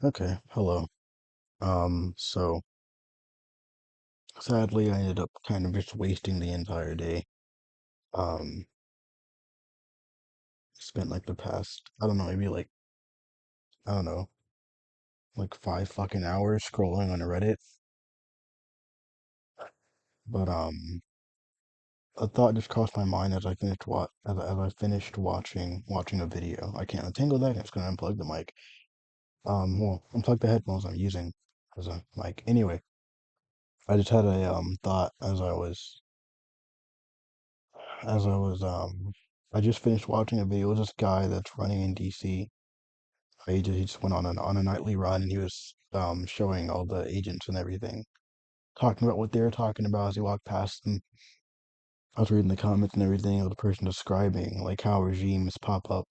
Okay, hello. So sadly I ended up kind of just wasting the entire day. Um, Spent like the past, I don't know, maybe like, I don't know, like 5 fucking hours scrolling on Reddit. But a thought just crossed my mind as I finished as I finished watching a video. I can't untangle that, I'm just gonna unplug the mic. Well, unplug the headphones I'm using as a mic. Anyway, I just had a thought as I was I just finished watching a video. It was this guy that's running in DC. He just went on a nightly run and he was showing all the agents and everything, talking about what they were talking about as he walked past them. I was reading the comments and everything of the person describing like how regimes pop up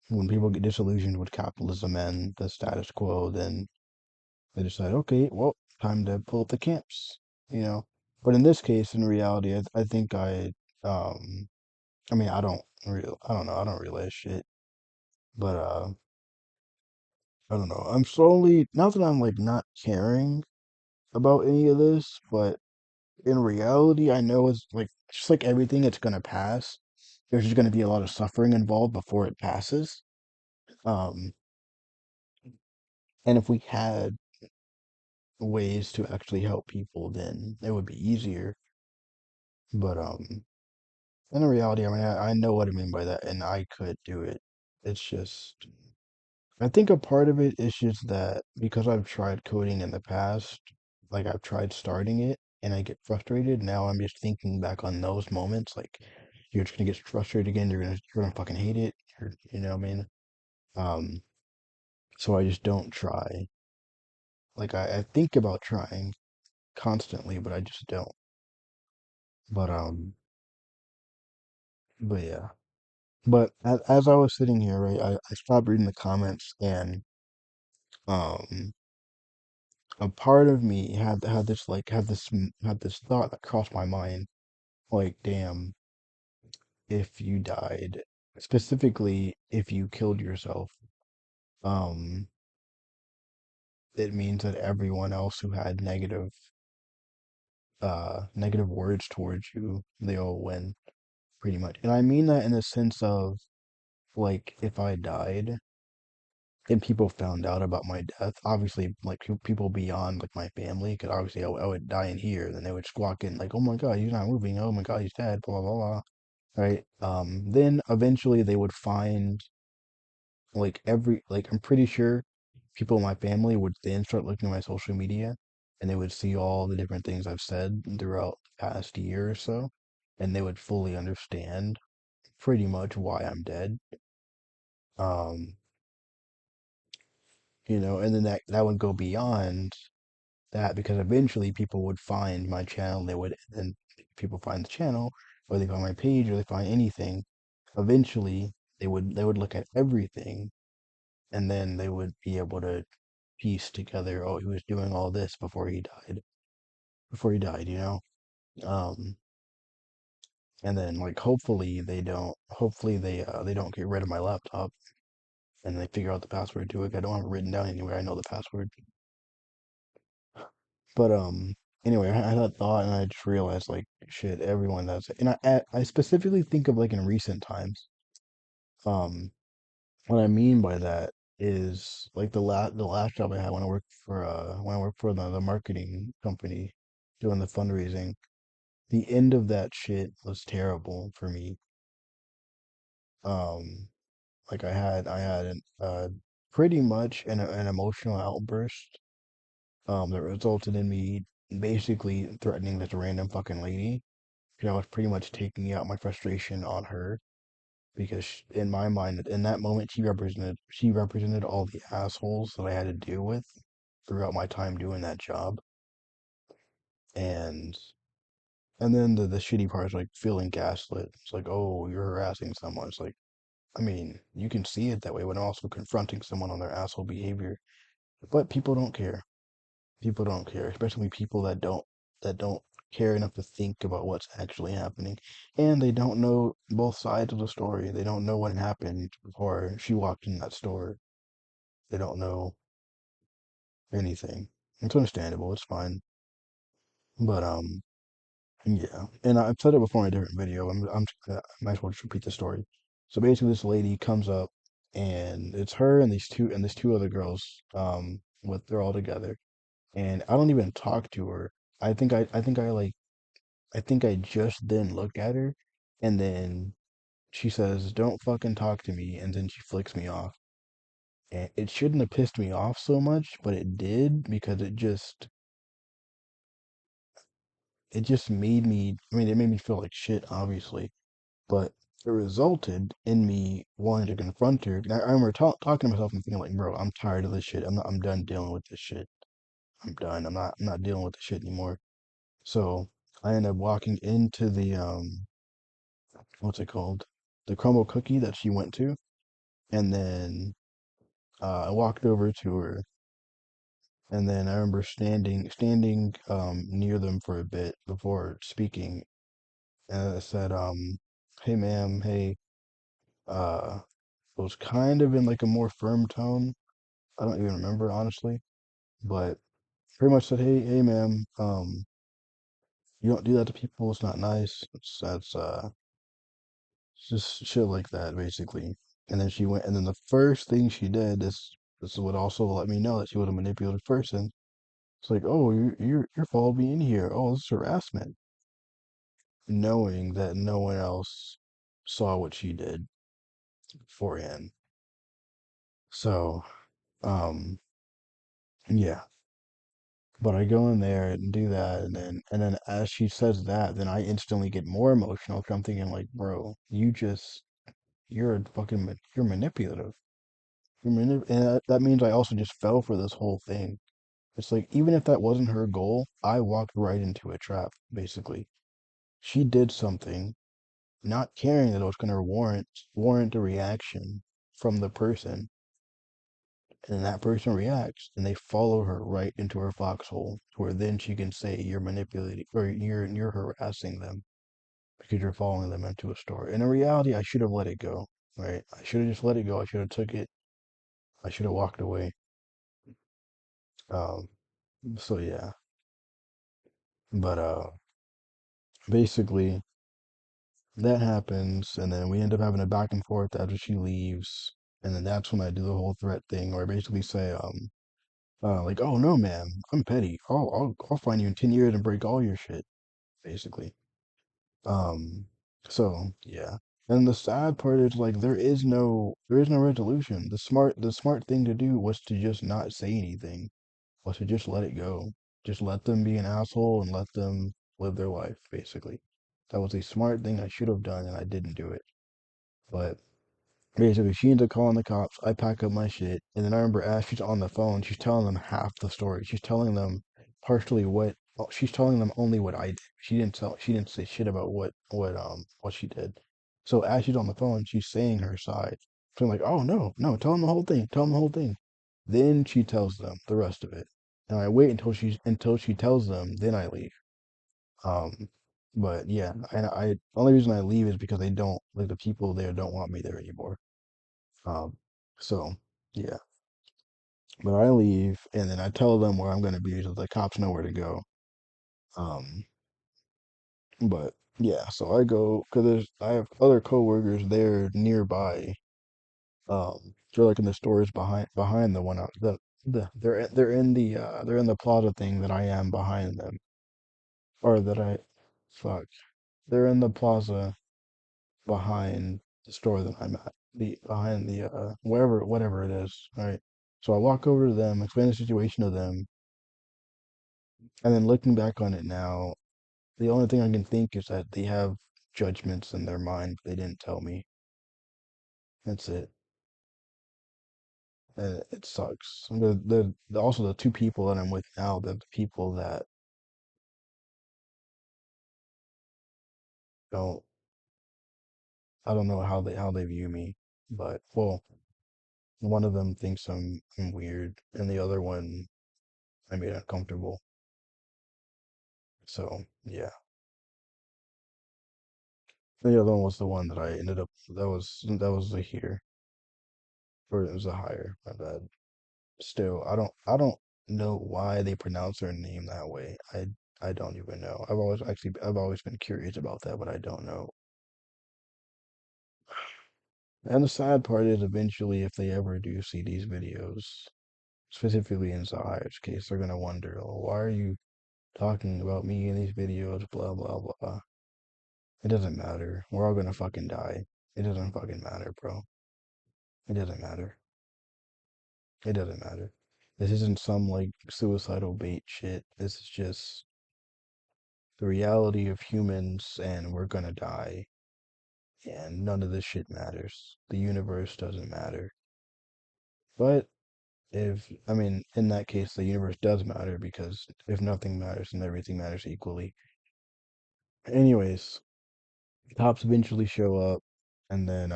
when people get disillusioned with capitalism and the status quo, then they decide, okay, well, time to pull up the camps, you know. But in this case, in reality, I think um I mean, I don't know, I don't realize shit. But I don't know. I'm slowly, not that I'm like not caring about any of this, but in reality, I know it's like just like everything, it's gonna pass. There's just gonna be a lot of suffering involved before it passes. Um, and if we had ways to actually help people, then it would be easier. But in reality, I mean, I know what I mean by that, and I could do it. It's just I think a part of it is just that because I've tried coding in the past, like I've tried starting it and I get frustrated. Now I'm just thinking back on those moments, like you're just gonna get frustrated again. You're gonna fucking hate it. You know what I mean? Um, so I just don't try. Like I think about trying constantly, but I just don't. But but yeah. But as I was sitting here, right, I stopped reading the comments and um a part of me had this thought that crossed my mind, like, damn, if you died, specifically if you killed yourself, um, it means that everyone else who had negative words towards you, they all win, pretty much. And I mean that in the sense of like if I died and people found out about my death, obviously, like people beyond like my family, because obviously I would die in here, then they would squawk in like, "Oh my God, he's not moving! Oh my God, he's dead!" Blah blah blah. Right? Then eventually they would find like I'm pretty sure people in my family would then start looking at my social media, and they would see all the different things I've said throughout the past year or so, and they would fully understand pretty much why I'm dead. Um, and then that would go beyond that because eventually people would find my channel. They would then people find the channel, or they find my page, or they find anything. Eventually, they would look at everything, and then they would be able to piece together. Oh, he was doing all this before he died. Before he died, you know. Um, and then like hopefully they don't. Hopefully they don't get rid of my laptop and they figure out the password to it. I don't have it written down anywhere. I know the password. But anyway, I had that thought and I just realized like shit, everyone does it. And I specifically think of like in recent times. Um, what I mean by that is like the last job I had when I worked for the marketing company doing the fundraising. The end of that shit was terrible for me. Um, like I had pretty much an emotional outburst that resulted in me basically threatening this random fucking lady. 'Cause I was pretty much taking out my frustration on her because in my mind, in that moment, she represented all the assholes that I had to deal with throughout my time doing that job. And and then the shitty part is like feeling gaslit. It's like, oh, you're harassing someone. It's like, I mean, you can see it that way when also confronting someone on their asshole behavior. But people don't care. People don't care, especially people that don't care enough to think about what's actually happening. And they don't know both sides of the story. They don't know what happened before she walked in that store. They don't know anything. It's understandable. It's fine. But yeah. And I've said it before in a different video. I might as well just repeat the story. So basically, this lady comes up, and it's her and these two other girls. With they're all together, and I don't even talk to her. I think I just then look at her, and then she says, "Don't fucking talk to me," and then she flicks me off. And it shouldn't have pissed me off so much, but it did because it just made me, I mean, it made me feel like shit, obviously, but it resulted in me wanting to confront her. I remember talking to myself and thinking like, bro, I'm tired of this shit. I'm done dealing with this shit. I'm done. I'm not dealing with this shit anymore. So I ended up walking into the what's it called? The crumble cookie that she went to, and then I walked over to her, and then I remember standing near them for a bit before speaking, and I said, "Hey, ma'am, hey." It was kind of in like a more firm tone. I don't even remember honestly, but pretty much said, "Hey, ma'am, you don't do that to people. It's not nice. It's just shit like that, basically." And then she went, and then the first thing she did this would also let me know that she was a manipulative person. It's like, "Oh, you're following me in here. Oh, this is harassment," knowing that no one else saw what she did beforehand. So, um, yeah. But I go in there and do that, and then as she says that, then I instantly get more emotional. 'Cause I'm thinking like, bro, you're a you're manipulative. And that means I also just fell for this whole thing. It's like even if that wasn't her goal, I walked right into a trap. Basically, she did something, not caring that it was going to warrant a reaction from the person, and that person reacts, and they follow her right into her foxhole, where then she can say you're manipulating or you're harassing them because you're following them into a store. And in reality, I should have let it go, right? I should have just let it go. I should have took it. I should have walked away. Um, so yeah, but basically that happens, and then we end up having a back and forth after she leaves, and then that's when I do the whole threat thing, where I basically say, like, "Oh no, ma'am, I'm petty. I'll find you in 10 years and break all your shit," basically. Um, so yeah. And the sad part is like there is no resolution. The smart thing to do was to just not say anything, was to just let it go. Just let them be an asshole and let them live their life, basically. That was a smart thing I should have done and I didn't do it. But basically, she ends up calling the cops. I pack up my shit, and then I remember as she's on the phone, she's telling them half the story. She's telling them partially what well, she's telling them only what I did. She didn't say shit about what she did. So as she's on the phone, she's saying her side. So I'm like, oh no, no, tell them the whole thing. Tell them the whole thing. Then she tells them the rest of it. And I wait until she tells them, then I leave. Um, but yeah, I only reason I leave is because they don't like the people there don't want me there anymore. Um, so yeah, but I leave and then I tell them where I'm going to be so the cops know where to go. Um, but yeah, so I go because I have other coworkers there nearby. They're like in the stores behind the one out they're in the plaza thing that I am behind them or that I fuck they're in the plaza behind the store that I'm at the behind the whatever it is. All right. So I walk over to them, explain the situation to them, and then looking back on it now, the only thing I can think is that they have judgments in their mind. They didn't tell me. That's it. And it sucks. Also the two people that I'm with now, they're the people that don't, I don't know how they view me, but well, one of them thinks I'm weird, and the other one I made uncomfortable. So yeah. The other one was the one that I ended up that was a here, or it was a higher. My bad. still, I don't know why they pronounce her name that way. I don't even know. I've always been curious about that, but I don't know. And the sad part is eventually if they ever do see these videos, specifically in Zahir's case, they're gonna wonder, oh, why are you talking about me in these videos, blah blah blah. It doesn't matter. We're all gonna fucking die. It doesn't fucking matter, bro. It doesn't matter. It doesn't matter. This isn't some like suicidal bait shit. This is just the reality of humans and we're gonna die. And none of this shit matters. The universe doesn't matter. But I mean, in that case, the universe does matter because if nothing matters, then everything matters equally. Anyways, cops eventually show up and then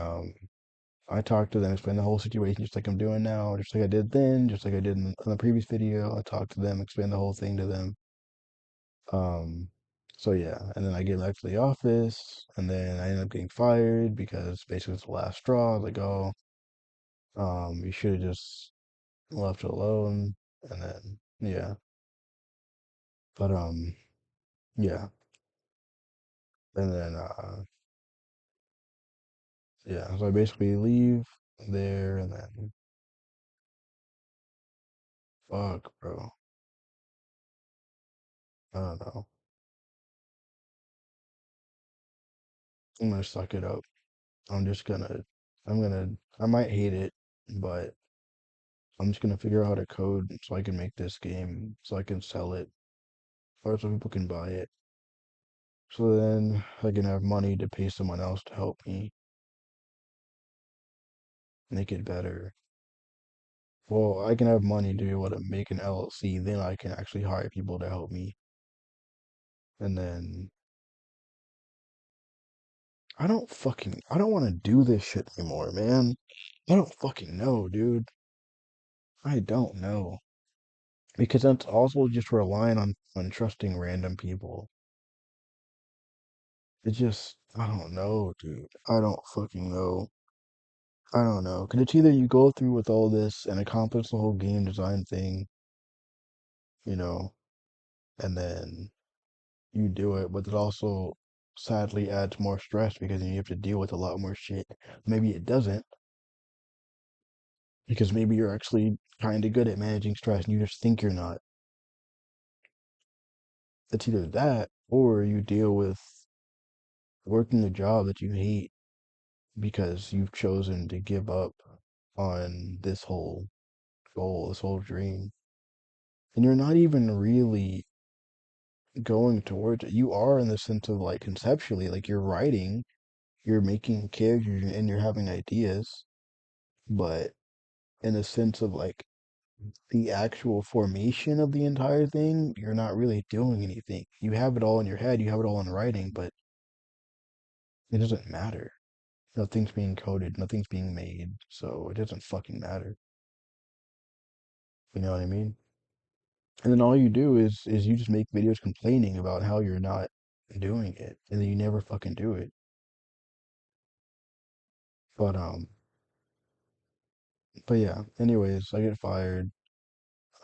I talked to them, explained the whole situation just like I'm doing now, just like I did then, just like I did in the previous video. I talked to them, explained the whole thing to them. Um, so yeah, and then I get back to the office, and then I end up getting fired because basically it's the last straw. I was like, oh, you should have just left it alone, and then yeah, but yeah, and then yeah, so I basically leave there, and then fuck, bro, I don't know. I'm gonna suck it up. I'm just gonna, I might hate it, but I'm just gonna figure out how to code so I can make this game, so I can sell it, or so people can buy it. So then I can have money to pay someone else to help me make it better. Well, I can have money to be able to make an LLC, then I can actually hire people to help me. And then I don't want to do this shit anymore, man. I don't fucking know, dude. I don't know. Because that's also just relying on trusting random people. It just, I don't know, dude. I don't fucking know. I don't know. Because it's either you go through with all this and accomplish the whole game design thing, you know, and then you do it, but it also sadly adds more stress because then you have to deal with a lot more shit. Maybe it doesn't, because maybe you're actually kind of good at managing stress and you just think you're not. It's either that or you deal with working a job that you hate because you've chosen to give up on this whole goal, this whole dream. And you're not even really going towards it. You are in the sense of like conceptually, like you're writing, you're making characters and you're having ideas, but in a sense of like the actual formation of the entire thing, you're not really doing anything. You have it all in your head, you have it all in writing, but it doesn't matter. Nothing's being coded, nothing's being made, so it doesn't fucking matter. You know what I mean? And then all you do is you just make videos complaining about how you're not doing it, and then you never fucking do it. But yeah. Anyways, I get fired.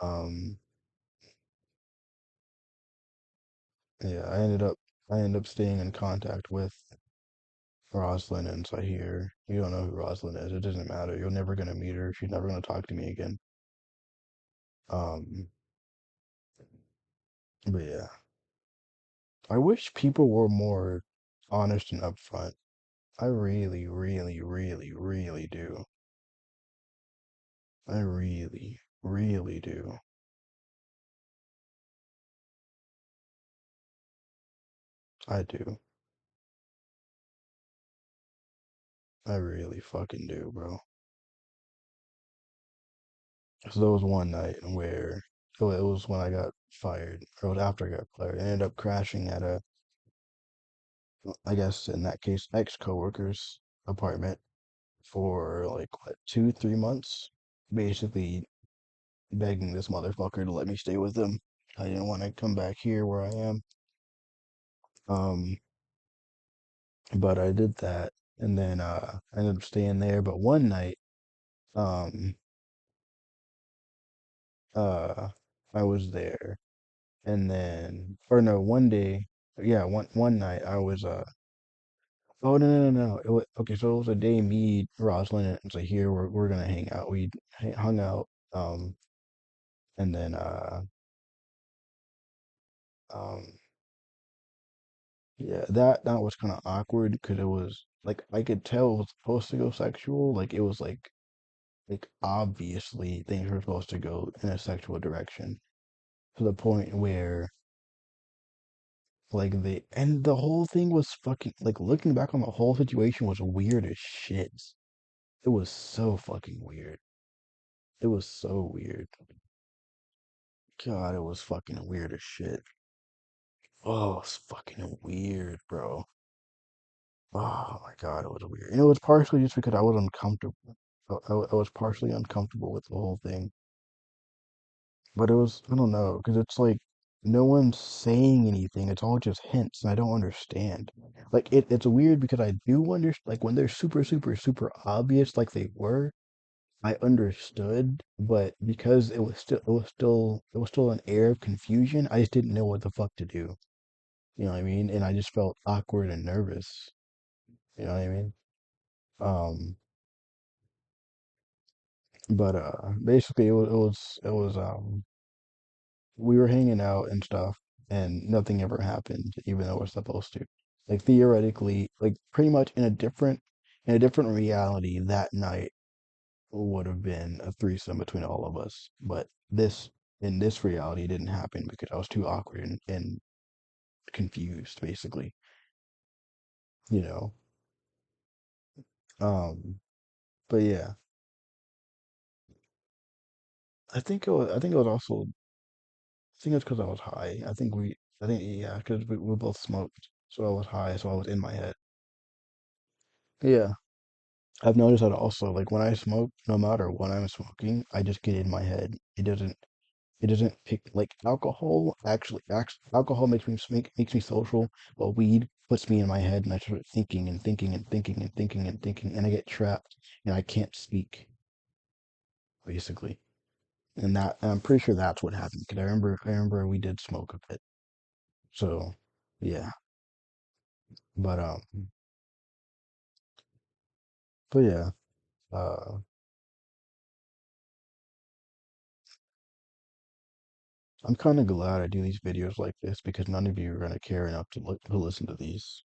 Um, yeah, I ended up staying in contact with Roslyn and Sahir. You don't know who Roslyn is. It doesn't matter. You're never gonna meet her. She's never gonna talk to me again. Um, but yeah, I wish people were more honest and upfront. I really, really, really, really do. I really, really do. I do. I really fucking do, bro. So there was one night where it was when I got fired, or it was after I got fired. I ended up crashing at I guess in that case, ex-coworker's apartment for like what, 2, 3 months, basically begging this motherfucker to let me stay with him. I didn't want to come back here where I am. Um, but I did that, and then I ended up staying there. But one night, um, uh, I was there, and then, or no, one day, yeah, one night I was oh no. It was okay. So it was a day me, Rosalind, and Zahir we're gonna hang out. We hung out, and then um, yeah, that was kind of awkward because it was like I could tell it was supposed to go sexual. Like it was like obviously things were supposed to go in a sexual direction to the point where like the whole thing was fucking like looking back on the whole situation was weird as shit. It was so fucking weird. It was so weird. God, it was fucking weird as shit. Oh, it's fucking weird, bro. Oh my God, it was weird. And it was partially just because I was uncomfortable. I was partially uncomfortable with the whole thing. But it was, I don't know, because it's like no one's saying anything. It's all just hints, and I don't understand. Like it's weird because I do understand, like when they're super obvious, like they were, I understood. But because it was still an air of confusion, I just didn't know what the fuck to do. You know what I mean? And I just felt awkward and nervous. You know what I mean? Um, but basically it was we were hanging out and stuff, and nothing ever happened, even though we're supposed to. Like theoretically, like pretty much in a different reality, that night would have been a threesome between all of us. But this in this reality it didn't happen because I was too awkward and confused, basically. You know. Um, but yeah, I think it was also I think it's because I was high. Yeah, because we both smoked, so I was high, so I was in my head. Yeah. I've noticed that also, like when I smoke, no matter what I'm smoking, I just get in my head. It doesn't pick like alcohol. Alcohol makes me social, but weed puts me in my head, and I start thinking and thinking and thinking and thinking and thinking, and I get trapped, and I can't speak, basically. And I'm pretty sure that's what happened because I remember we did smoke a bit. So, yeah, but but yeah, uh, I'm kind of glad I do these videos like this because none of you are gonna care enough to listen to these,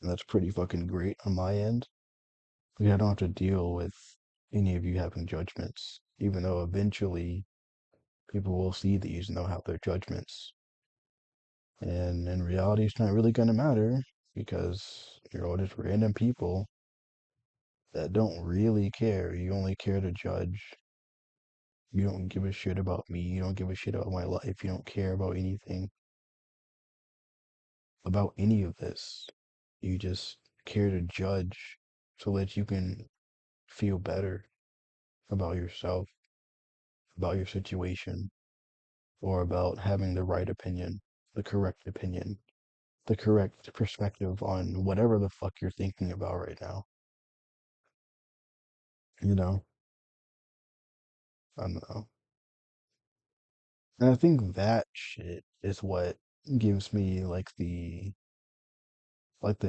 and that's pretty fucking great on my end because I don't have to deal with any of you having judgments, even though eventually people will see these and they'll have their judgments, and in reality, it's not really gonna matter because you're all just random people that don't really care. You only care to judge. You don't give a shit about me. You don't give a shit about my life. You don't care about anything about any of this. You just care to judge so that you can feel better about yourself, about your situation, or about having the right opinion, the correct perspective on whatever the fuck you're thinking about right now. You know, I don't know. And I think that shit is what gives me like the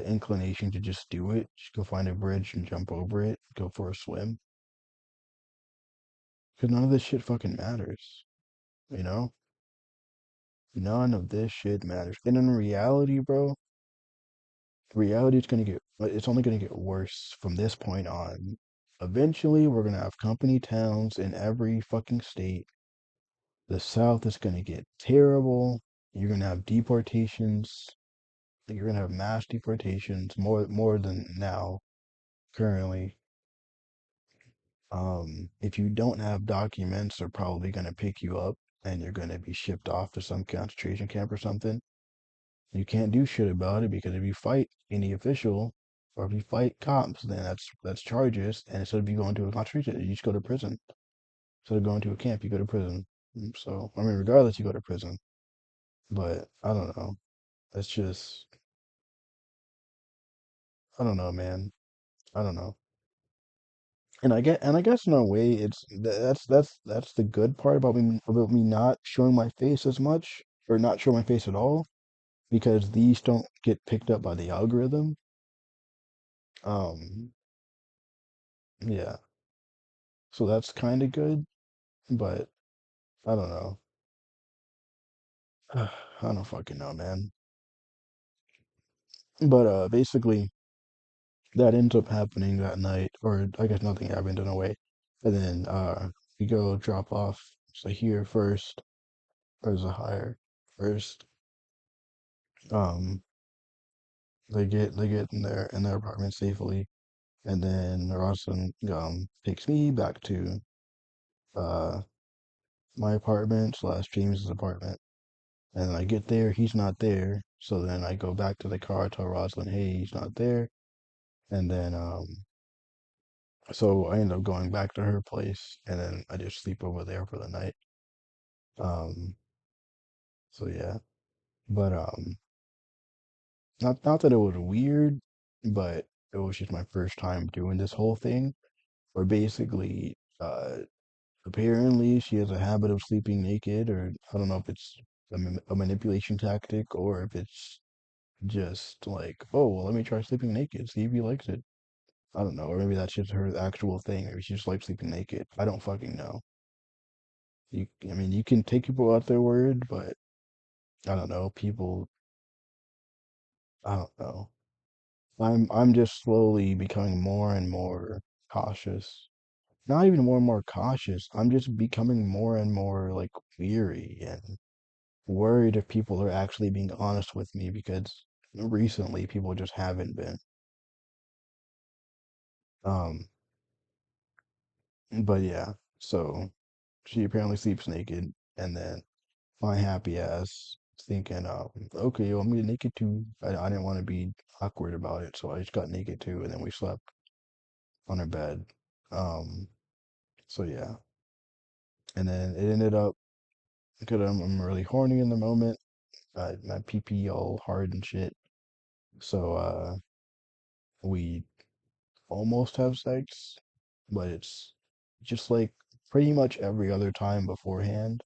inclination to just do it. Just go find a bridge and jump over it, go for a swim. Because none of this shit fucking matters, you know? None of this shit matters. And in reality, bro, reality is gonna get, it's only gonna get worse from this point on. Eventually, we're gonna have company towns in every fucking state. The South is gonna get terrible. You're gonna have deportations. You're gonna have mass deportations, more than now, currently. If you don't have documents, they're probably gonna pick you up and you're gonna be shipped off to some concentration camp or something. You can't do shit about it because if you fight any official or if you fight cops, then that's charges. And instead of you going to a concentration, you just go to prison. Instead of going to a camp, you go to prison. So I mean, regardless, you go to prison. But I don't know. It's just I don't know, man. I don't know. And I guess in a way, that's the good part about me not showing my face as much or not showing my face at all because these don't get picked up by the algorithm. Um, yeah, so that's kind of good, but I don't know. I don't fucking know, man. But basically, that ends up happening that night, or I guess nothing happened in a way. And then we go drop off Zahir first, or Zahir first. Um, they get in their apartment safely, and then Rosalind takes me back to uh my apartment slash James's apartment. And I get there, he's not there. So then I go back to the car, tell Rosalind, hey, he's not there. And then so I end up going back to her place, and then I just sleep over there for the night. Um, so yeah, but not that it was weird, but it was just my first time doing this whole thing. Where basically, apparently she has a habit of sleeping naked, or I don't know if it's a manipulation tactic or if it's just like, oh, well, let me try sleeping naked, see if he likes it. I don't know, or maybe that's just her actual thing. Maybe she just likes sleeping naked. I don't fucking know. I mean, you can take people at their word, but I don't know. People, I don't know. I'm just slowly becoming more and more cautious. Not even more and more cautious. I'm just becoming more and more like weary and worried if people are actually being honest with me because recently people just haven't been. Um, but yeah, so she apparently sleeps naked, and then my happy ass thinking, okay, well, I'm gonna naked too. I didn't want to be awkward about it, so I just got naked too, and then we slept on her bed. Um, so yeah, and then it ended up because I'm really horny in the moment. My pee pee all hard and shit. So we almost have sex, but it's just like pretty much every other time beforehand.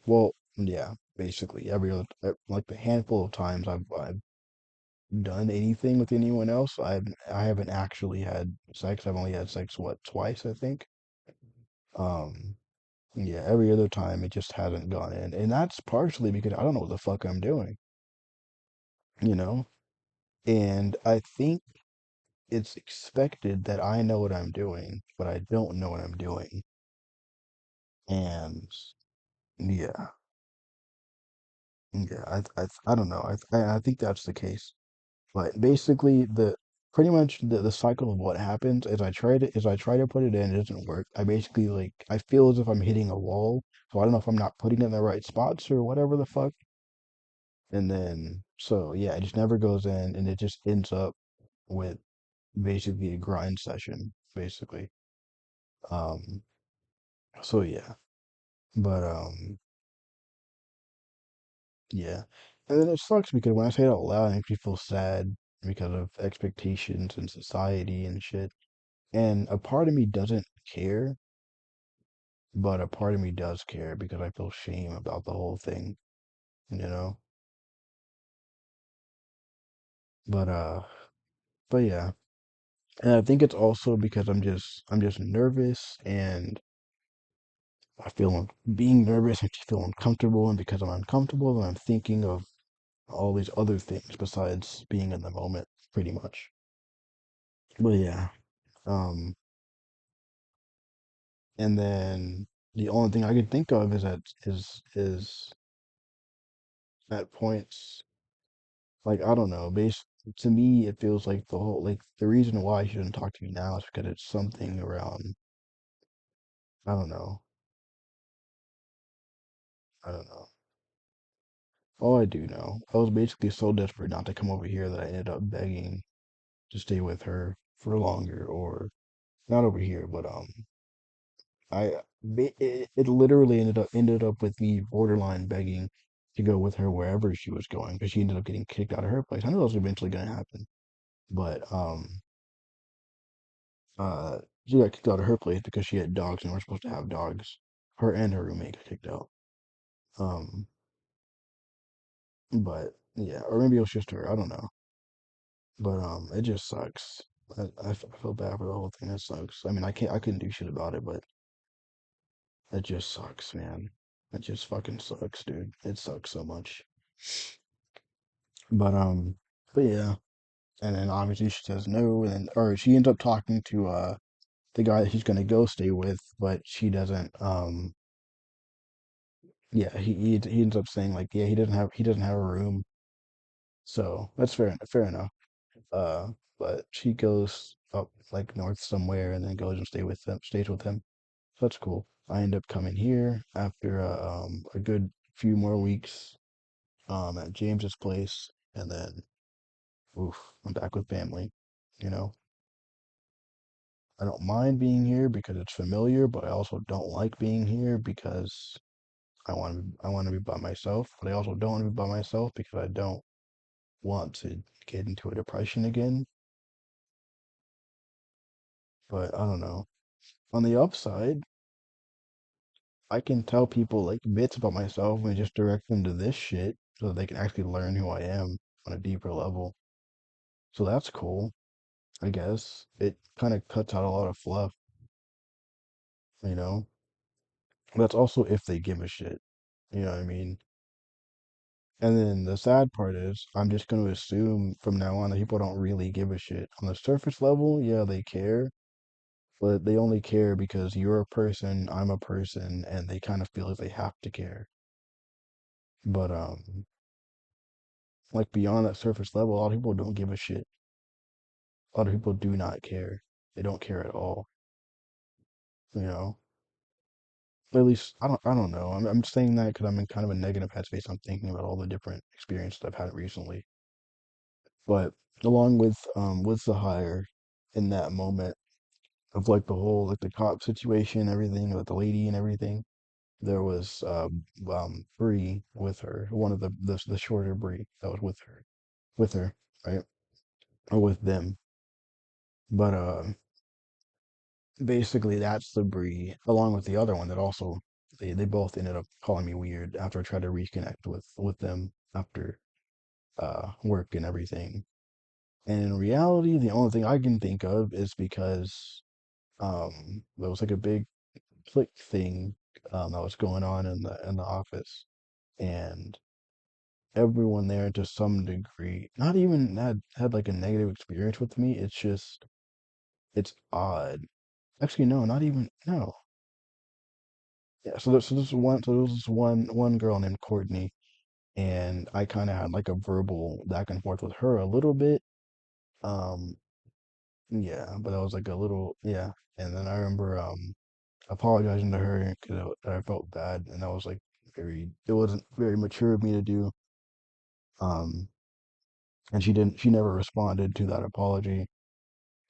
Well, yeah, basically every other like the handful of times I've done anything with anyone else, I haven't actually had sex. I've only had sex what twice, I think. Um, yeah, every other time it just hasn't gone in, and that's partially because I don't know what the fuck I'm doing, you know. And I think it's expected that I know what I'm doing, but I don't know what I'm doing. And yeah, yeah, I don't know. I think that's the case. But basically, the pretty much the cycle of what happens is I try to put it in, it doesn't work. I basically like I feel as if I'm hitting a wall. So I don't know if I'm not putting it in the right spots or whatever the fuck. And then so yeah, it just never goes in, and it just ends up with basically a grind session, basically. Um, so yeah. But yeah. And then it sucks because when I say it out loud, it makes me feel sad because of expectations and society and shit. And a part of me doesn't care, but a part of me does care because I feel shame about the whole thing, you know? But but yeah. And I think it's also because I'm just nervous and I feel being nervous makes me feel uncomfortable, and because I'm uncomfortable, then I'm thinking of all these other things besides being in the moment, pretty much. But yeah. Um and then the only thing I could think of is that is at points like I don't know, base to me it feels like the whole like the reason why she doesn't talk to me now is because it's something around I don't know. I don't know. All I do know, I was basically so desperate not to come over here that I ended up begging to stay with her for longer or not over here, but it literally ended up with me borderline begging to go with her wherever she was going because she ended up getting kicked out of her place. I knew that was eventually going to happen, but Uh, she got kicked out of her place because she had dogs and we're supposed to have dogs. Her and her roommate got kicked out. Um, but yeah, or maybe it was just her. I don't know. But it just sucks. I feel bad for the whole thing. It sucks. I mean, I couldn't do shit about it, but it just sucks, man. It just fucking sucks, dude. It sucks so much. But but yeah. And then obviously she says no, and then or she ends up talking to the guy that she's gonna go stay with, but she doesn't. Yeah, he ends up saying like, yeah, he doesn't have a room, so that's fair enough. Uh, but she goes up like north somewhere, and then goes and stays with him. So that's cool. I end up coming here after a good few more weeks at James's place, and then oof, I'm back with family. You know, I don't mind being here because it's familiar, but I also don't like being here because I want to be by myself, but I also don't want to be by myself because I don't want to get into a depression again. But I don't know. On the upside, I can tell people like bits about myself and just direct them to this shit so that they can actually learn who I am on a deeper level. So that's cool, I guess. It kind of cuts out a lot of fluff, you know? That's also if they give a shit. You know what I mean? And then the sad part is, I'm just going to assume from now on that people don't really give a shit. On the surface level, yeah, they care, but they only care because you're a person, I'm a person, and they kind of feel like they have to care. But like beyond that surface level, a lot of people don't give a shit. A lot of people do not care. They don't care at all. You know, at least I don't know. I'm saying that because I'm in kind of a negative headspace. I'm thinking about all the different experiences I've had recently. But along with the hire in that moment of like the whole like the cop situation, everything with the lady and everything, there was Bree with her, one of the shorter Bree that was with her, right, or with them. But basically that's the Bree, along with the other one that also they both ended up calling me weird after I tried to reconnect with them after work and everything. And in reality, the only thing I can think of is because there was like a big click thing that was going on in the office, and everyone there to some degree, not even had like a negative experience with me. It's just it's odd. Actually, no, not even no. Yeah, so there was this one girl named Courtney, and I kind of had like a verbal back and forth with her a little bit. Um, yeah, but I was like a little yeah, and then I remember apologizing to her because I felt bad, and that was like it wasn't very mature of me to do. Um, and she never responded to that apology.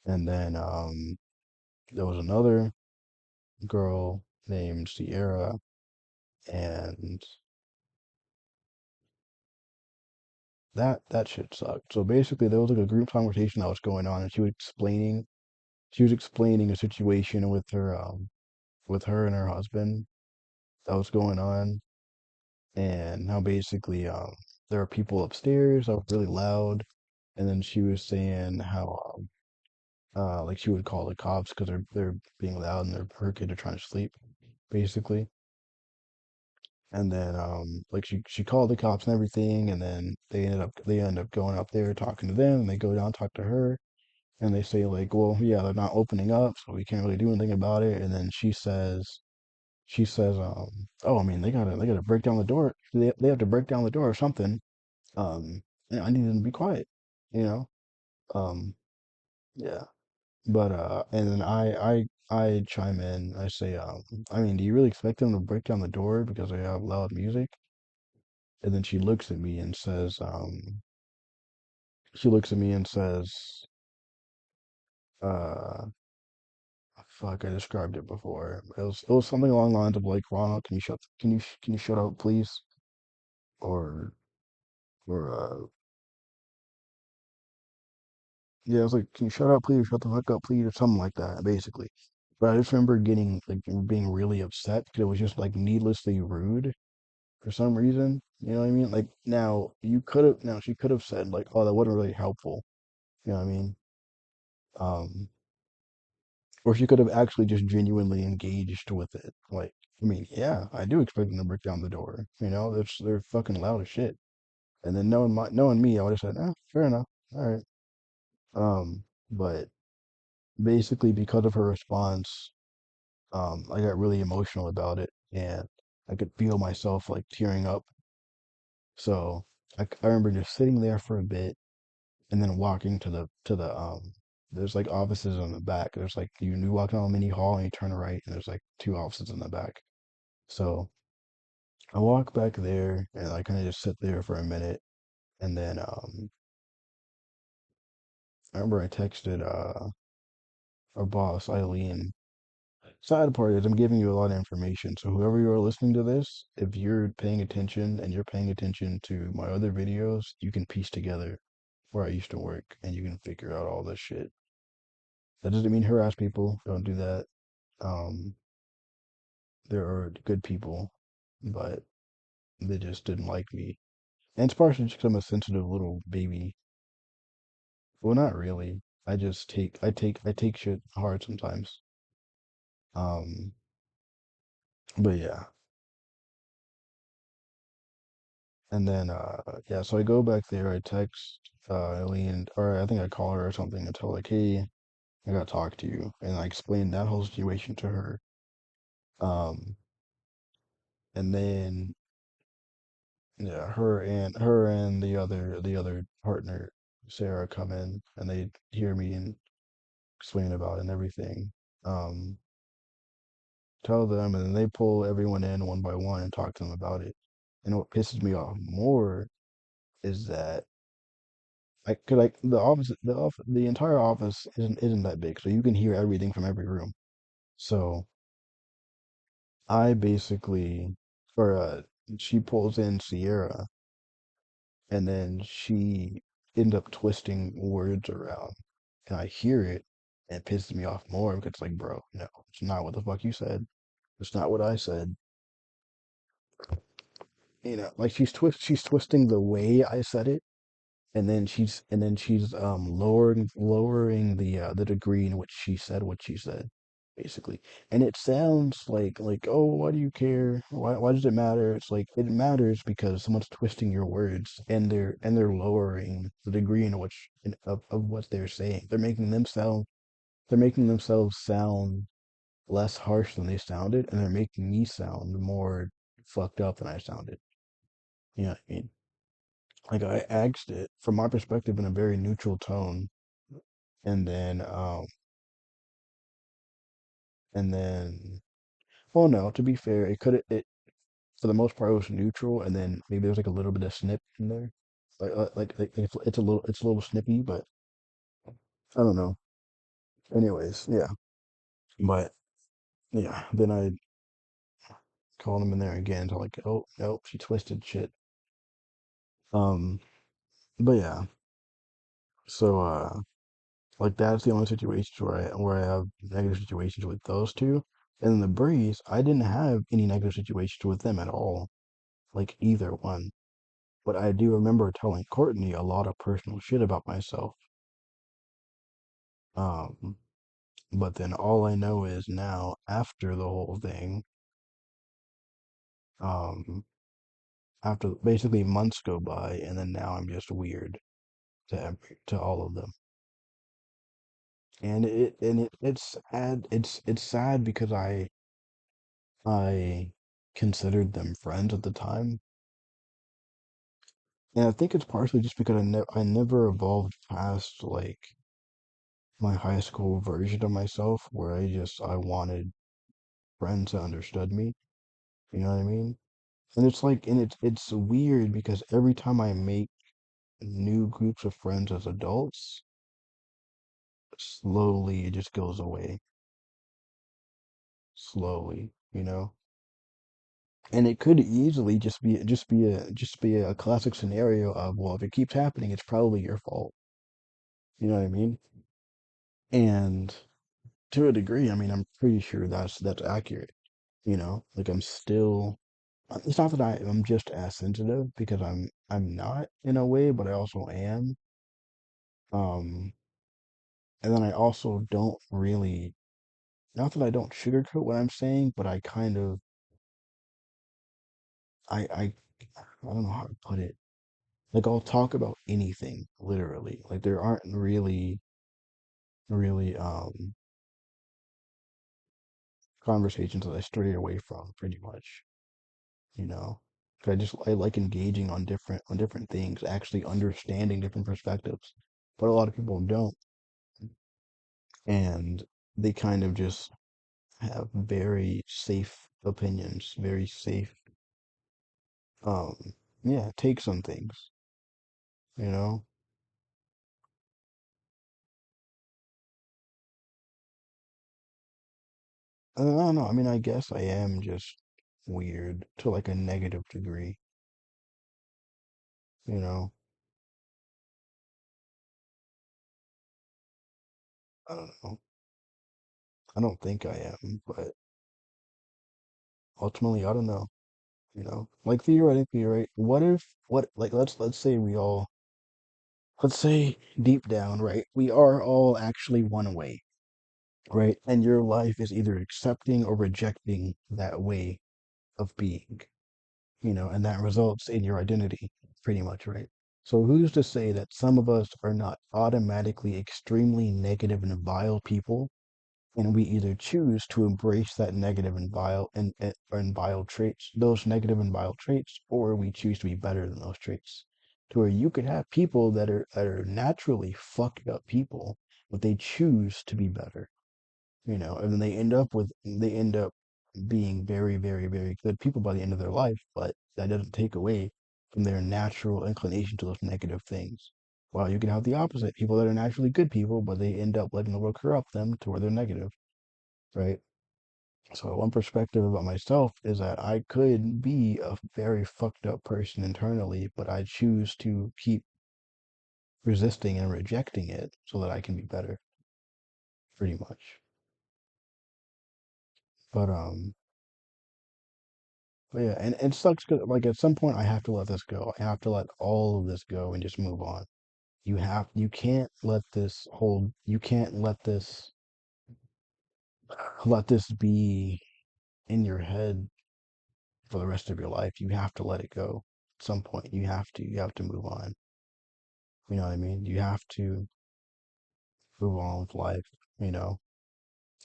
And then there was another girl named Sierra, and that shit sucked. So basically, there was like a group conversation that was going on, and she was explaining a situation with her and her husband that was going on, and how basically there were people upstairs that were really loud, and then she was saying how like she would call the cops because they're being loud and her kids are trying to sleep, basically. And then like she called the cops and everything, and then they end up going up there talking to them, and they go down talk to her, and they say like, well, yeah, they're not opening up, so we can't really do anything about it. And then she says, oh, I mean, they gotta break down the door. They have to break down the door or something. And I need them to be quiet, you know. Um, yeah. But and then I chime in. I say, I mean, do you really expect them to break down the door because they have loud music? And then she looks at me and says, uh, fuck, I described it before. It was something along the lines of like, Ronald, can you shut up, please? Or or Yeah, I was like, can you shut up, please? Shut the fuck up, please, or something like that, basically. But I just remember getting like being really upset because it was just like needlessly rude for some reason. You know what I mean? Like now she could have said like, oh, that wasn't really helpful. You know what I mean? Um, or she could have actually just genuinely engaged with it. Like, I mean, yeah, I do expect them to break down the door. You know, they're fucking loud as shit. And then knowing me, I would have said, fair enough, all right. But basically because of her response, I got really emotional about it, and I could feel myself like tearing up. So I remember just sitting there for a bit, and then walking to the. There's like offices on the back. There's like you walk down a mini hall and you turn right, and there's like two offices in the back. So I walk back there and I kind of just sit there for a minute, and then I remember I texted our boss Eileen. Side part is I'm giving you a lot of information. So whoever you are listening to this, if you're paying attention and you're paying attention to my other videos, you can piece together where I used to work and you can figure out all this shit. That doesn't mean harass people. Don't do that. Um, there are good people, but they just didn't like me. And it's partially just 'cause I'm a sensitive little baby. Well, not really. I take shit hard sometimes. Um, but yeah. And then yeah, so I go back there, I text Eileen, or I think I call her or something and tell her like, hey, I gotta talk to you. And I explained that whole situation to her. Um, and then yeah, her and the other partner, Sarah, come in and they hear me and explain about it and everything. Um, tell them and then they pull everyone in one by one and talk to them about it. And what pisses me off more is that like the entire office isn't that big, so you can hear everything from every room. So I basically, or she pulls in Sierra, and then she ends up twisting words around, and I hear it, and it pisses me off more because it's like, bro, no, it's not what the fuck you said. It's not what I said. Like she's twisting the way I said it, and then she's lowering the degree in which she said what she said, basically. And it sounds like, oh, why do you care? Why does it matter? It's like it matters because someone's twisting your words and they're lowering the degree in which of what they're saying. They're making themselves sound less harsh than they sounded, and they're making me sound more fucked up than I sounded. You know what I mean? Like I asked it from my perspective in a very neutral tone, and then well, no, to be fair, it for the most part it was neutral, and then maybe there's like a little bit of snip in there, like it's a little snippy, but I don't know. Anyways, yeah, but yeah, then I called him in there again to like, oh nope, she twisted shit. Um, but yeah, so like that's the only situations where I have negative situations with those two. And in the Breeze, I didn't have any negative situations with them at all, like either one. But I do remember telling Courtney a lot of personal shit about myself. Um, but then all I know is now after the whole thing, um, after basically months go by, and then now I'm just weird to all of them. It's sad. It's sad because I considered them friends at the time. And I think it's partially just because I never evolved past like my high school version of myself where I wanted friends that understood me. You know what I mean? And it's like and it's weird because every time I make new groups of friends as adults, slowly it just goes away. Slowly, you know? And it could easily just be a classic scenario of, well, if it keeps happening, it's probably your fault. You know what I mean? And to a degree, I mean, I'm pretty sure that's accurate. You know, like I'm still. It's not that I'm just as sensitive because I'm not in a way, but I also am. Um, and then I also don't really. Not that I don't sugarcoat what I'm saying, but I kind of I don't know how to put it. Like I'll talk about anything, literally. Like there aren't really conversations that I stray away from pretty much, you know. 'Cause I like engaging on different things, actually understanding different perspectives. But a lot of people don't, and they kind of just have very safe opinions, very safe yeah, takes on things, you know. I don't know. I mean, I guess I am just weird to like a negative degree, you know. I don't know. I don't think I am, but ultimately, I don't know. You know, like theoretically, right? What if, what, like, let's say we all, let's say deep down, right? We are all actually one way, right? And your life is either accepting or rejecting that way of being, you know, and that results in your identity, pretty much, right? So who's to say that some of us are not automatically extremely negative and vile people, and we either choose to embrace that negative and vile traits, those negative and vile traits, or we choose to be better than those traits. To where you could have people that are naturally fucked up people, but they choose to be better, you know, and then they end up being very, very, very good people by the end of their life, but that doesn't take away from their natural inclination to those negative things. While you can have the opposite, people that are naturally good people, but they end up letting the world corrupt them to where they're negative, right? So one perspective about myself is that I could be a very fucked up person internally, but I choose to keep resisting and rejecting it so that I can be better, pretty much. But But yeah, and it sucks because like at some point I have to let this go. I have to let all of this go and just move on. You can't let this hold. You can't let this be in your head for the rest of your life. You have to let it go. At some point, you have to move on. You know what I mean? You have to move on with life. You know.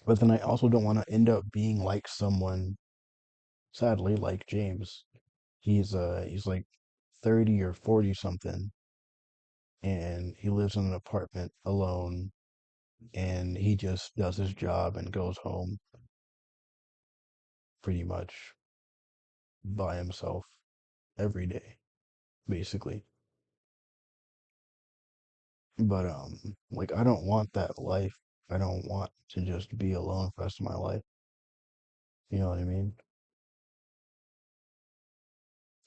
But then I also don't want to end up being like someone, sadly, like James. He's like 30 or 40 something, and he lives in an apartment alone, and he just does his job and goes home pretty much by himself every day, basically. But like I don't want that life. I don't want to just be alone for the rest of my life. You know what I mean?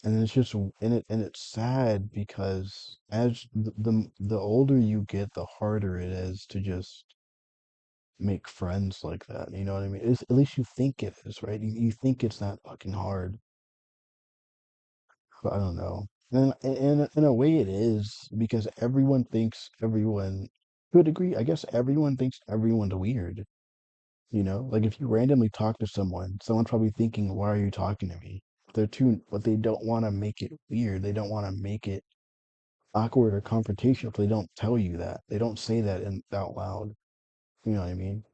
And it's just and it's sad because as the older you get, the harder it is to just make friends like that. You know what I mean? At least you think it is, right? You think it's that fucking hard. But I don't know. And in a way, it is because everyone thinks everyone, to a degree, I guess everyone thinks everyone's weird. You know, like if you randomly talk to someone, someone's probably thinking, "Why are you talking to me?" But they don't want to make it weird. They don't want to make it awkward or confrontational. So they don't tell you that. They don't say that out loud. You know what I mean?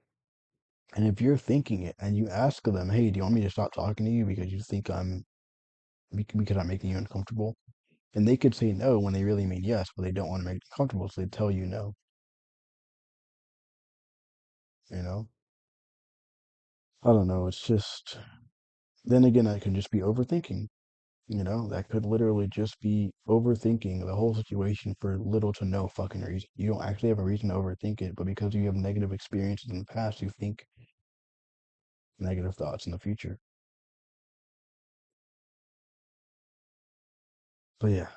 And if you're thinking it and you ask them, "Hey, do you want me to stop talking to you because you think because I'm making you uncomfortable?" And they could say no when they really mean yes, but they don't want to make it comfortable, so they tell you no, you know? I don't know. It's just, then again, that can just be overthinking, you know? That could literally just be overthinking the whole situation for little to no fucking reason. You don't actually have a reason to overthink it, but because you have negative experiences in the past, you think negative thoughts in the future. But yeah,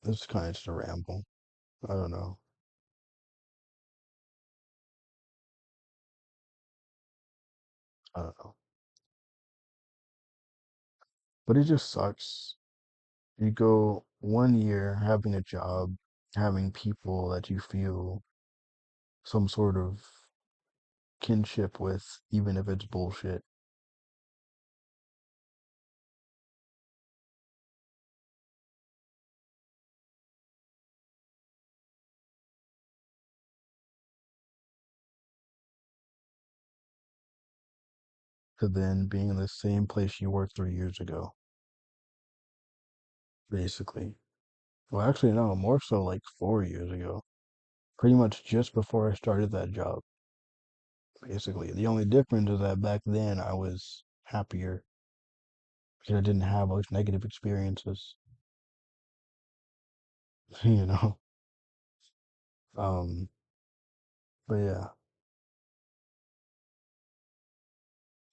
this is kind of just a ramble. I don't know. I don't know. But it just sucks. You go 1 year having a job, having people that you feel some sort of kinship with, even if it's bullshit, to then being in the same place you were 3 years ago, basically. Well, actually, no, more so like 4 years ago. Pretty much just before I started that job, basically. The only difference is that back then I was happier because I didn't have those negative experiences, you know? Um, but yeah,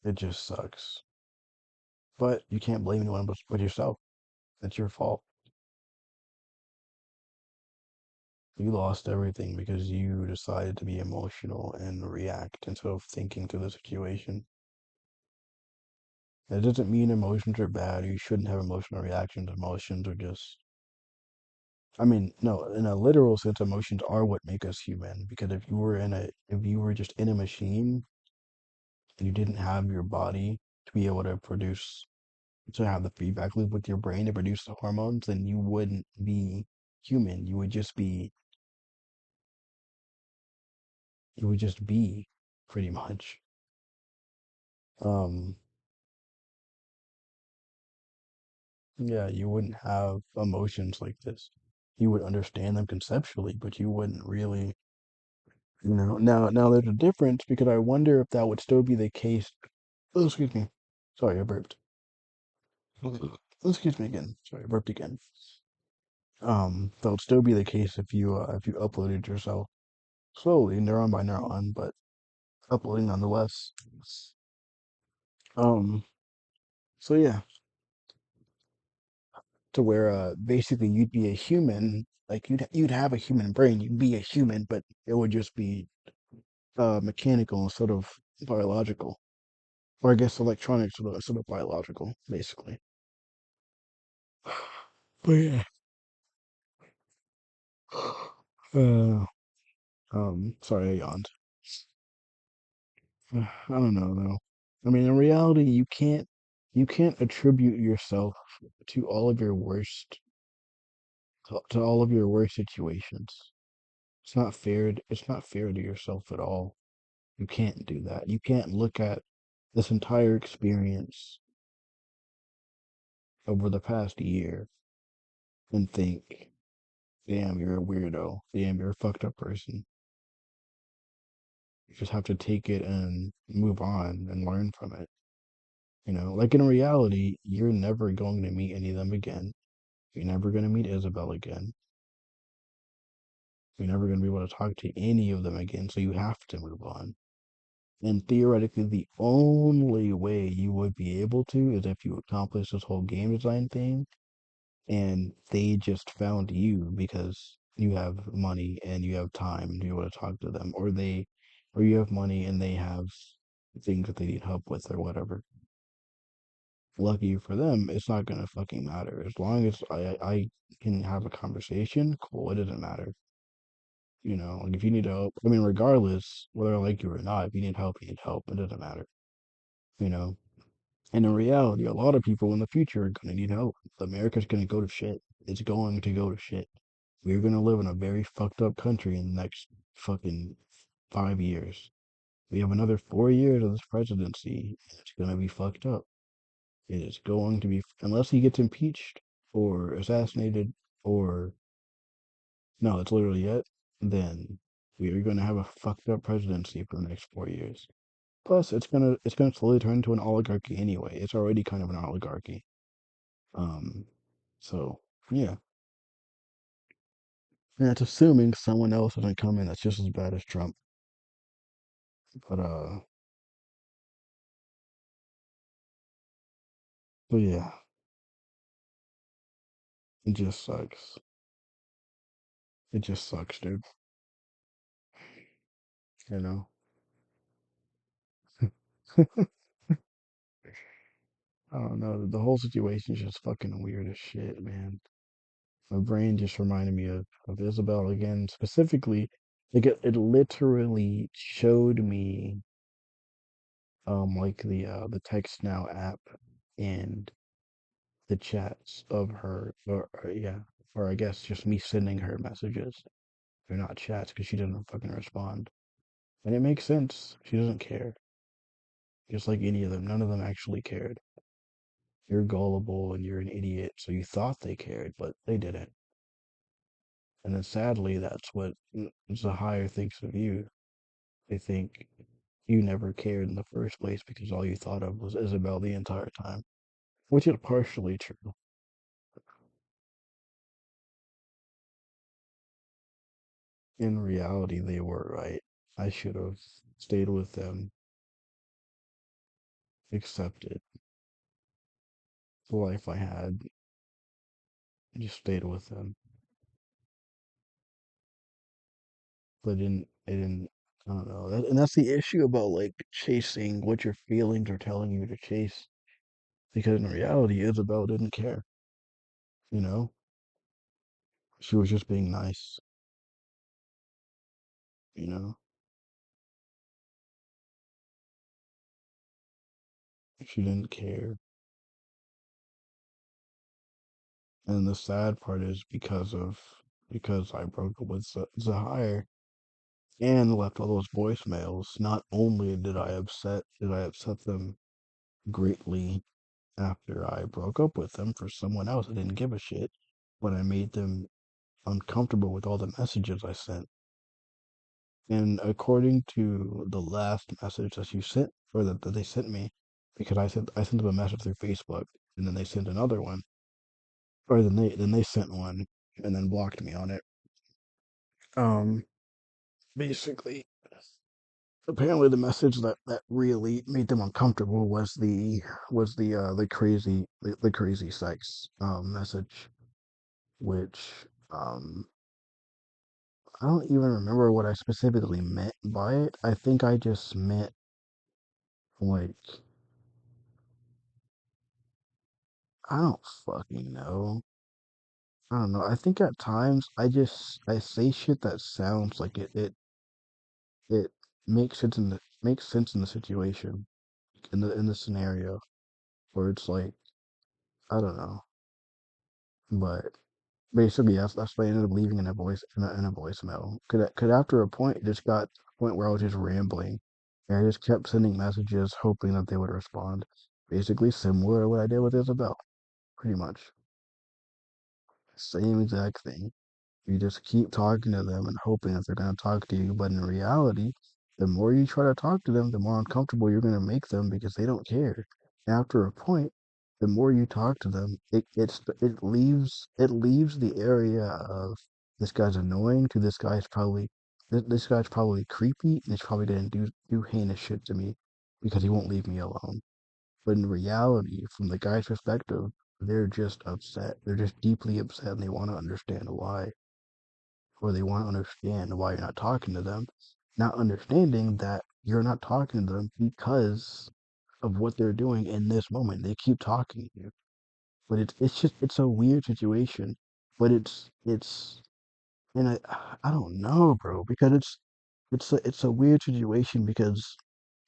it just sucks. But you can't blame anyone but yourself. It's your fault. You lost everything because you decided to be emotional and react instead of thinking through the situation. That doesn't mean emotions are bad. You shouldn't have emotional reactions. Emotions are just, I mean, no, in a literal sense, emotions are what make us human. Because if you were just in a machine and you didn't have your body to be able to produce, to have the feedback loop with your brain to produce the hormones, then you wouldn't be human. You would just be pretty much. Um, yeah, you wouldn't have emotions like this. You would understand them conceptually, but you wouldn't really, now there's a difference because I wonder if that would still be the case. Oh, excuse me. Sorry, I burped. Excuse me again. Sorry, I burped again. That would still be the case if you uploaded yourself slowly, neuron by neuron, but uploading nonetheless. Um, so yeah, to where basically you'd be a human, like you'd have a human brain, you'd be a human, but it would just be mechanical instead of biological, or I guess electronic sort of biological, basically. But yeah, uh, sorry, I yawned. I don't know though. I mean, in reality, you can't attribute yourself to all of your worst to all of your worst situations. It's not fair to yourself at all. You can't do that. You can't look at this entire experience over the past year and think, damn, you're a weirdo. Damn, you're a fucked up person. You just have to take it and move on and learn from it. Like in reality, you're never going to meet any of them again. You're never going to meet Isabel again. You're never going to be able to talk to any of them again. So you have to move on. And theoretically, the only way you would be able to is if you accomplish this whole game design thing and they just found you because you have money and you have time to be able to talk to them, or you have money and they have things that they need help with or whatever. Lucky for them, it's not gonna fucking matter. As long as I can have a conversation, cool, it doesn't matter. Like if you need help, I mean, regardless whether I like you or not, if you need help, it doesn't matter, you know. And in reality, a lot of people in the future are gonna need help. America's gonna go to shit. It's going to go to shit. We're gonna live in a very fucked up country in the next fucking 5 years. We have another 4 years of this presidency, and it's gonna be fucked up. It is going to be, unless he gets impeached or assassinated or no, it's literally it. Then we are gonna have a fucked up presidency for the next 4 years. Plus, it's gonna slowly turn into an oligarchy anyway. It's already kind of an oligarchy. Um, so yeah, and it's assuming someone else doesn't come in that's just as bad as Trump. But yeah, it just sucks. It just sucks, dude. You know. I don't know. The whole situation's just fucking weird as shit, man. My brain just reminded me of Isabel again. Specifically, it literally showed me like the text now app and the chats of her or yeah, or I guess just me sending her messages. They're not chats because she didn't fucking respond. And it makes sense. She doesn't care. Just like any of them. None of them actually cared. You're gullible and you're an idiot, so you thought they cared, but they didn't. And then sadly, that's what Zahir thinks of you. They think you never cared in the first place because all you thought of was Isabel the entire time, which is partially true. In reality, they were right. I should have stayed with them, accepted the life I had, just stayed with them. But I don't know. And that's the issue about like chasing what your feelings are telling you to chase. Because in reality, Isabel didn't care. You know, she was just being nice. You know, she didn't care. And the sad part is because I broke up with Zahir and left all those voicemails. Not only did I upset them greatly after I broke up with them for someone else I didn't give a shit, but I made them uncomfortable with all the messages I sent. And according to the last message that you sent, or that they sent me, because I sent them a message through Facebook, and then they sent another one, or then they sent one, and then blocked me on it. Um, Basically, apparently the message that really made them uncomfortable was the crazy sex message, which um I don't even remember what I specifically meant by it. I think I just meant like I don't fucking know. I don't know. I think at times I say shit that sounds like it makes sense in the situation, in the scenario, where it's like I don't know. But basically, that's why I ended up leaving in a voicemail. Could after a point it just got to a point where I was just rambling, and I just kept sending messages hoping that they would respond. Basically, similar to what I did with Isabel, pretty much same exact thing. You just keep talking to them and hoping that they're going to talk to you. But in reality, the more you try to talk to them, the more uncomfortable you're going to make them because they don't care. After a point, the more you talk to them, it leaves the area of this guy's annoying to this guy's probably creepy and he's probably going to do heinous shit to me because he won't leave me alone. But in reality, from the guy's perspective, they're just upset. They're just deeply upset and they want to understand why, or they want to understand why you're not talking to them, not understanding that you're not talking to them because of what they're doing in this moment. They keep talking to you, but it's a weird situation, but it's and I don't know, bro, because it's a weird situation because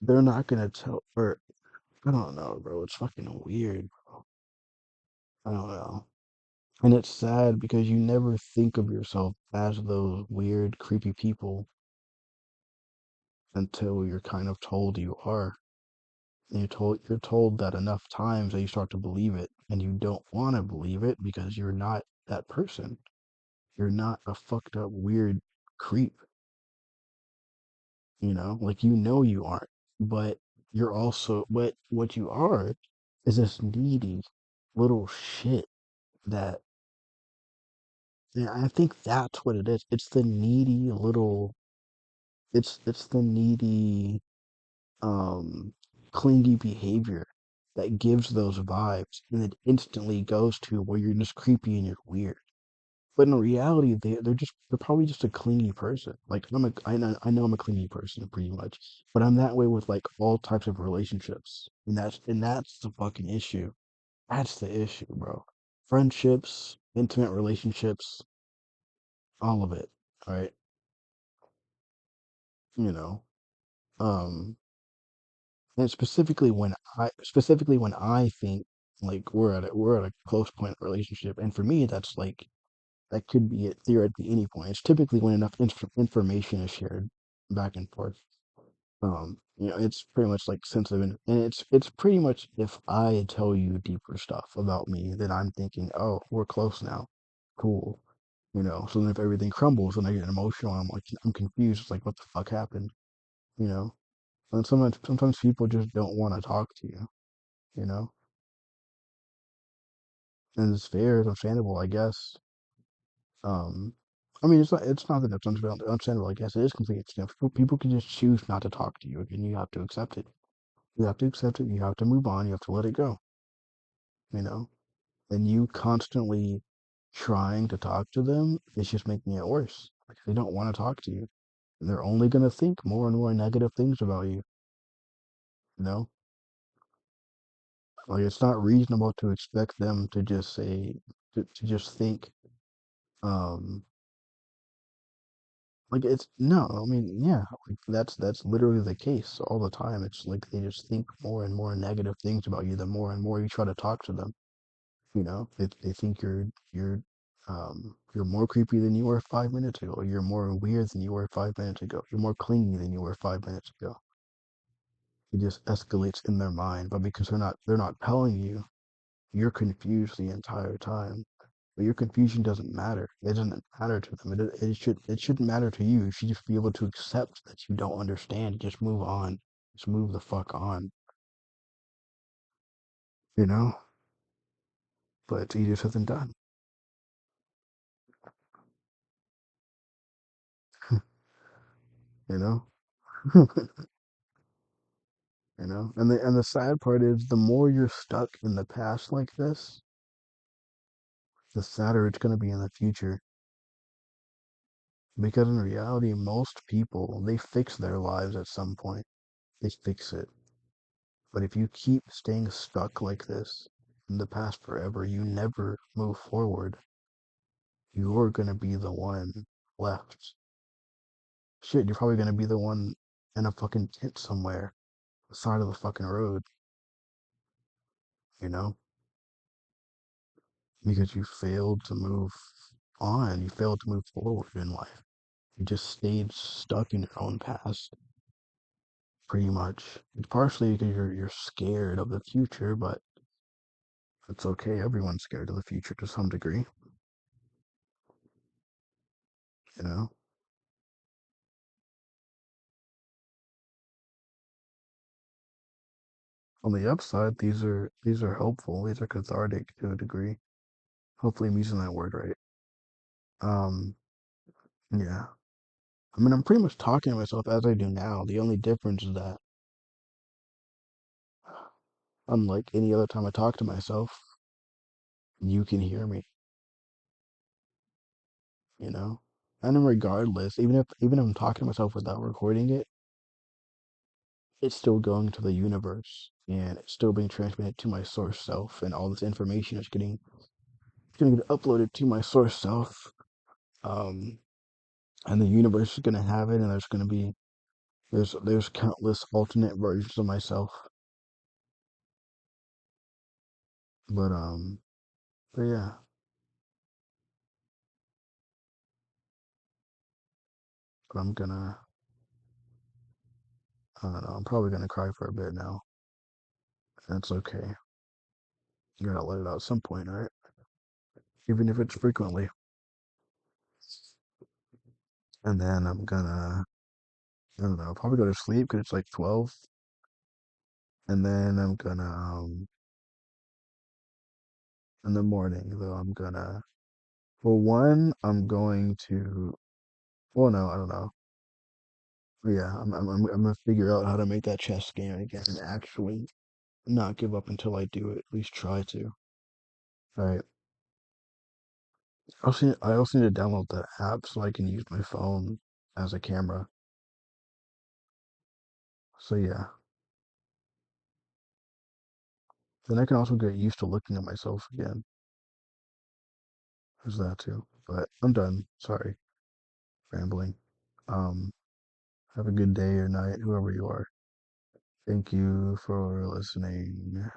they're not gonna tell or I don't know, bro. It's fucking weird, bro. I don't know. And it's sad because you never think of yourself as those weird, creepy people until you're kind of told you are. And you're told that enough times that you start to believe it, and you don't want to believe it because you're not that person. You're not a fucked up weird creep, like you aren't. But you're also what you are is this needy little shit that yeah, I think that's what it is. It's the needy um, clingy behavior that gives those vibes, and it instantly goes to where you're just creepy and you're weird. But in reality, they're probably just a clingy person. Like I know I'm a clingy person pretty much, but I'm that way with like all types of relationships, and that's the fucking issue. That's the issue, bro. Friendships, intimate relationships, all of it. All right, you know. Um, and specifically when I think like we're at a close point in relationship, and for me that's like that could be at theoretically any point. It's typically when enough information is shared back and forth. It's pretty much like sensitive, and it's pretty much if I tell you deeper stuff about me, then I'm thinking, oh, we're close now, cool. So then if everything crumbles and I get emotional, I'm like I'm confused. It's like what the fuck happened, you know? And sometimes people just don't want to talk to you, you know? And it's fair, it's understandable, I guess. Um, I mean, it's not that it's understandable. I guess it is completely understandable. People can just choose not to talk to you, and you have to accept it. You have to accept it. You have to move on. You have to let it go. You know, and you constantly trying to talk to them is just making it worse. Like they don't want to talk to you. And they're only gonna think more and more negative things about you. You know, like it's not reasonable to expect them to just say to just think. Um, Like it's no, I mean, yeah, like that's literally the case all the time. It's like they just think more and more negative things about you the more and more you try to talk to them. They think you're more creepy than you were 5 minutes ago. You're more weird than you were 5 minutes ago. You're more clingy than you were 5 minutes ago. It just escalates in their mind, but because they're not telling you, you're confused the entire time. But your confusion doesn't matter. It doesn't matter to them. It shouldn't matter to you. You should just be able to accept that you don't understand. Just move on. Just move the fuck on. You know? But it's easier said than done. You know? And the sad part is the more you're stuck in the past like this, the sadder it's gonna be in the future. Because in reality, most people they fix their lives at some point. They fix it. But if you keep staying stuck like this in the past forever, you never move forward. You're gonna be the one left. Shit, you're probably gonna be the one in a fucking tent somewhere, the side of the fucking road, you know? Because you failed to move on. You failed to move forward in life. You just stayed stuck in your own past, pretty much. It's partially because you're scared of the future, but it's okay. Everyone's scared of the future to some degree, you know? On the upside, these are helpful. These are cathartic to a degree. Hopefully, I'm using that word right. Um, yeah. I mean, I'm pretty much talking to myself as I do now. The only difference is that, unlike any other time I talk to myself, you can hear me. You know. And then regardless, even if I'm talking to myself without recording it, it's still going to the universe and it's still being transmitted to my source self, and all this information is getting uploaded to my source self. Um, and the universe is gonna have it, and there's countless alternate versions of myself. But yeah, but I don't know, I'm probably gonna cry for a bit now. That's okay. You gotta let it out at some point, right? Even if it's frequently. And then I don't know, probably go to sleep because it's like 12. And then in the morning though, for one, I'm going to, well, no, I don't know. Yeah, I'm gonna figure out how to make that chess game again and actually not give up until I do it. At least try to. All right. I also need to download the app so I can use my phone as a camera. So yeah, then I can also get used to looking at myself again. There's that too. But I'm done. Sorry, rambling. Um, have a good day or night, whoever you are. Thank you for listening.